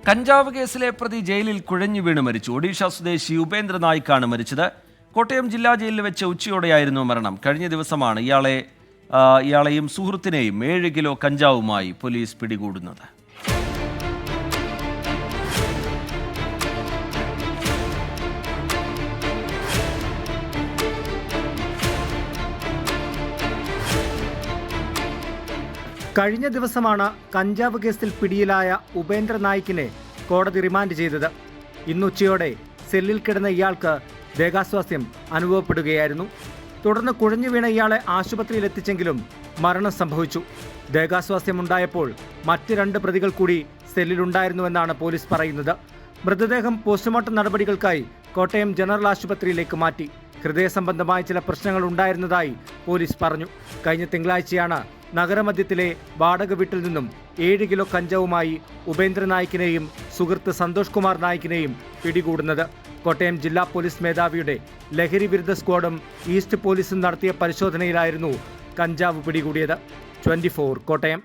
കഞ്ചാവ് കേസിലെ പ്രതി ജയിലിൽ കുഴഞ്ഞു വീണ് മരിച്ചു. ഒഡീഷ സ്വദേശി ഉപേന്ദ്ര നായിക്കാണ് മരിച്ചത്. കോട്ടയം ജില്ലാ ജയിലിൽ വെച്ച് ഉച്ചയോടെയായിരുന്നു മരണം. കഴിഞ്ഞ ദിവസമാണ് ഇയാളെയും സുഹൃത്തിനെയും 7 കിലോ കഞ്ചാവുമായി പോലീസ് പിടികൂടുന്നത്. കഴിഞ്ഞ ദിവസമാണ് കഞ്ചാവ് കേസിൽ പിടിയിലായ ഉപേന്ദ്ര നായിക്കിനെ കോടതി റിമാൻഡ് ചെയ്തത്. ഇന്നുച്ചയോടെ സെല്ലിൽ കിടന്ന ഇയാൾക്ക് ദേഹാസ്വാസ്ഥ്യം അനുഭവപ്പെടുകയായിരുന്നു. തുടർന്ന് കുഴഞ്ഞു വീണ ഇയാളെ ആശുപത്രിയിൽ എത്തിച്ചെങ്കിലും മരണം സംഭവിച്ചു. ദേഹാസ്വാസ്ഥ്യമുണ്ടായപ്പോൾ മറ്റ് 2 പ്രതികൾ കൂടി സെല്ലിലുണ്ടായിരുന്നുവെന്നാണ് പോലീസ് പറയുന്നത്. മൃതദേഹം പോസ്റ്റ്മോർട്ടം നടപടികൾക്കായി കോട്ടയം ജനറൽ ആശുപത്രിയിലേക്ക് മാറ്റി. ഹൃദയ സംബന്ധമായ ചില പ്രശ്നങ്ങൾ ഉണ്ടായിരുന്നതായി പോലീസ് പറഞ്ഞു. കഴിഞ്ഞ തിങ്കളാഴ്ചയാണ് നഗരമധ്യത്തിലെ വാടക വീട്ടിൽ നിന്നും 7 കിലോ കഞ്ചാവുമായി ഉപേന്ദ്ര നായിക്കിനെയും സുഹൃത്ത് സന്തോഷ് കുമാർ നായിക്കിനെയും പിടികൂടുന്നത്. കോട്ടയം ജില്ലാ പോലീസ് മേധാവിയുടെ ലഹരി വിരുദ്ധ സ്ക്വാഡും ഈസ്റ്റ് പോലീസും നടത്തിയ പരിശോധനയിലായിരുന്നു കഞ്ചാവ് പിടികൂടിയത്. 24 കോട്ടയം.